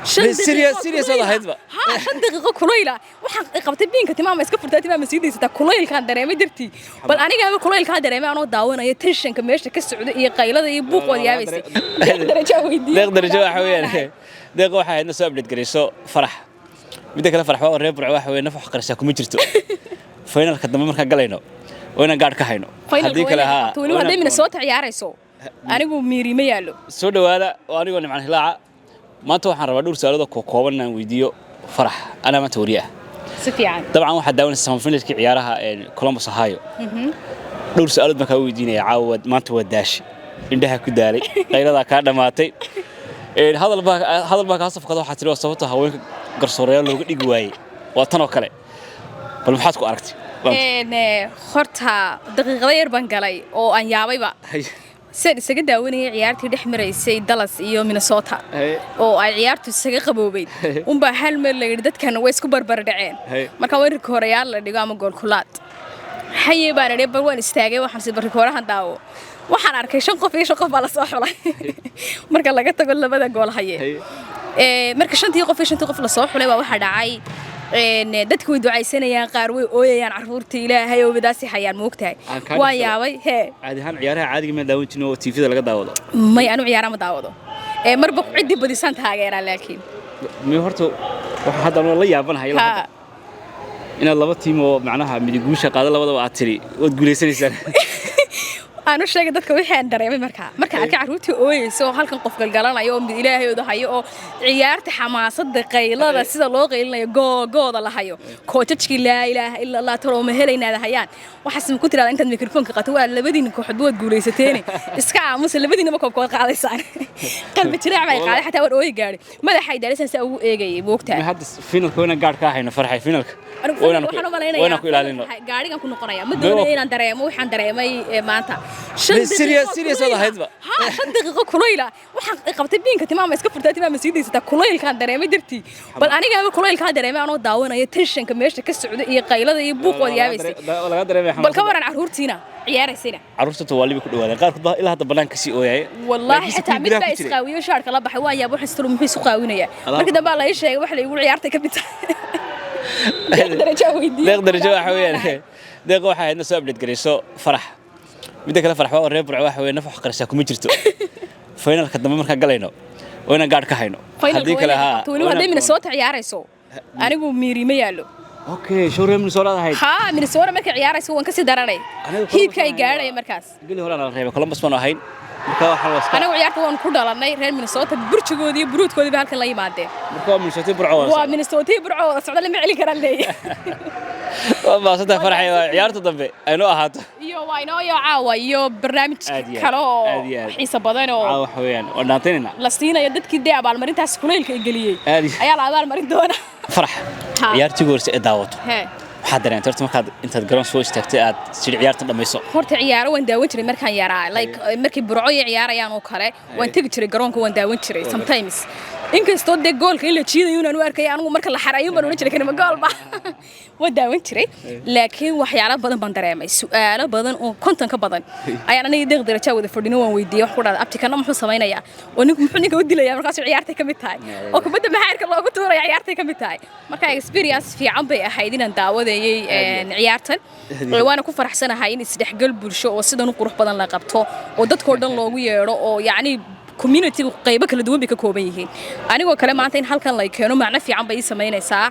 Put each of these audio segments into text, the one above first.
سيريس هذا هيدبا ها 5 دقيقة كليلة waxaan qabtay biinka timaama iska furtay timaama siideysata kulaylkaan dareemay dartii bal aniga kulaylkaan dareemay anoo daawanayo tensionka meesha ka socdo iyo qaylada iyo buuqooda yaabaysay darajo weydiin darajo waxa weeyaan deeq waxa ay soo update gareyso farax midda kale farax waa reeb waxa weeyaan naf wax qarasha kuma jirto finalka dambe marka galayno wayna gaar ka hayno hadii kale ha tuulu hadii mina soo ciyaarayso anigu miiri ma yaalo soo dhawaada oo anigu nimcan hilaaca maanta waxaan rabaa dhowr su'aalood oo kooban aan weydiiyo farax ana ma tawriya si fiican dabcan waxa daawanaysaa finalka ciyaaraha Columbus Ohio dhowr su'aalood ma ka weydiinaya caawad maanta waa daashi indhaha ku daalay qaylada ka dhamaatay hadal baa ka safkada waxa tiri sababta haweenka garsooreeyo looga dhigi waayay waa tan oo kale bal maxaad ku aragtay horta daqiiqada yar baan galay oo aan yaabayba سيد سجد داوني عيارتي دحمر يسي دالاس إيو مينيسوتا أو عيارتي سجى قبوبين وبحال من اللي ردت كانوا ويسكو بربردعين ما كان وين كوريال اللي قاموا جول كلات حي بنا نبى وين استاجي وحنسي بركورة هنداو وحن أركي شنقف في شنقف على صاحبه مركز لقيت أقول له بدأ جول حي مركز شنتي يقف في شنتي يقف لصاحبه واحد عاي dadku way ducaysanayaan qaar way ooyayaan carruurta Ilaahay oo wadaasi hayaan moogtahay waa yaabay caadi ahaan ciyaaraha caadiga ma daawan jirno oo TV-da laga daawado may aanu ciyaara ma daawado marba cidi badisan taageera laakiin mi horto waxa hadda la yaabanahay ilaa in laba tiim oo macnaha midiguusha qaada labadaba aad tiri oo guuleysanaysan أنا شايف ده كوي حين دريمي مركا كعروتي أويس halkan qof galgalanayo oo mid Ilaahay oo hayo oo ciyaarta xamaasad qaylada sida loo qeylinayo gooda la hayo coachki la ilaaha illa Allah taro ma helayna hayaan waxaas ma ku tiraada inta mikrofoonka qato waa labadiin kooxood wad guuleysateen iska aamus labadiin ma koobkood qaadaysaan qalbi jiraac bay qaaday xataa war ooy gaari madaxay daalisan sa ugu eegayay boogtaa hadda finalka wana gaar ka hayno farxay finalka wana ku ilaalino gaarigan ku noqonaya ma doonayo inaan dareemo waxaan dareemay maanta سيريس هذا هيدبا ها 5 دقيقة كليلة waxaan qabtay biinka timaama iska furtay timaama siideysata kulaylkaan dareemay dartii bal aniga kulaylkaan dareemay anoo daawanayo tensionka meesha ka socdo iyo qaylada iyo buuqooda yaabaysay laga dareemay bal ka waran carruurtiina ciyaaraysayna carruurta waa libi ku dhawaadeen qaar kood ilaa hadda banaanka si ooyay wallahi xitaa mid baa isqaawiyo shaarka la baxay waa yaabo xistru muxuu isku qaawinaya markii dambe la sheegay wax la igu ciyaartay ka bita darajo waxa weeyaan deeq waxa ay soo update gareyso farax midda kale farax waa reeb waxa weeyaan naf wax qarasha kuma jirto finalka dambe marka galayno wayna gaar ka hayno hadii kale ha tuulu hadii mina soo ciyaarayso anigu miiri ma yaalo okay showroom Minnesota ha Minnesota marka ciyaarayso waan ka sii daranay hiibka ay gaaray markaas gali hore aan reeb Columbus ma ahayn marka waxa la iska anigu ciyaarta waan ku dhalanay reer Minnesota burjigoodii iyo buruudkoodii ba halkan la yimaadeen marka Minnesota burco waa Minnesota burco socda lama celi karaan leeyahay waa saddex farxay ciyaarta dambe aynu ahaato iyo wayno iyo caawa iyo barnaamij kale oo xiisa badan oo wax weeyaan oo dhaanteena la siinayo dadkii day abaal marintaas kuleelka ay galiyay ayaa la abaal marin doona farax ciyaartii goorsi ee daawato waxaad dareentay markaad intaad garoon soo istaagtay aad si ciyaarta dhamayso horta ciyaaro waan daawan jiray markaan yaraa like markii burco ciyaarayaan oo kale waan tagi jiray garoonka waan daawan jiray sometimes inkastoo de goolka in la jiidayo inaan u arkay anigu marka la xarayo baan oran jiray kanima goolba waa daawan jiray laakiin waxyaalo badan baan dareemay su'aalo badan oo konton ka badan ayaan aniga deeq darajo wada fadhino waan weydiiyay wax ku dhada abtikana muxuu sameeynaya oo muxuu ninka u dilaya markaas ciyaarta ka mid tahay oo kubadda maxaarka loogu tuuray ciyaarta ka mid tahay marka experience fiican bay ahayd inaan daawadayay ciyaartan waana ku faraxsanahay in isdhexgal bulsho oo sidan u qurux badan la qabto oo dadkoo dhan loogu yeero oo yacni community qayb kala duwan bay ka kooban yihiin anigoo kale maanta in halkan la keeno macna fiican bay sameynaysaa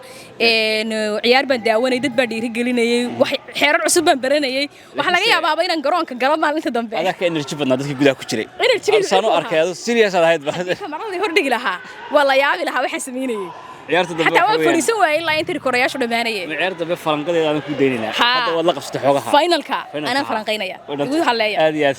ciyaar baan daawanay dad baa dhiiri gelinayay wax xeerar cusub baan baranayay waxa laga yaabaa inaan garoonka galo maalinta dambe adaa ka energy badnaa dadkii gudaha ku jiray sano arkay adu serious ahayd kamarada hor dhigi lahaa waa la yaabi lahaa waxa sameynayay ciyaarta dambe hatta waa fariisan waayay ilaa inta koreyaashu dhamaanayay ciyaarta dambe falanqadeeda aan ku deynina hadda wad la qabsatay xogaha finalka ana falanqaynaya ugu haleeya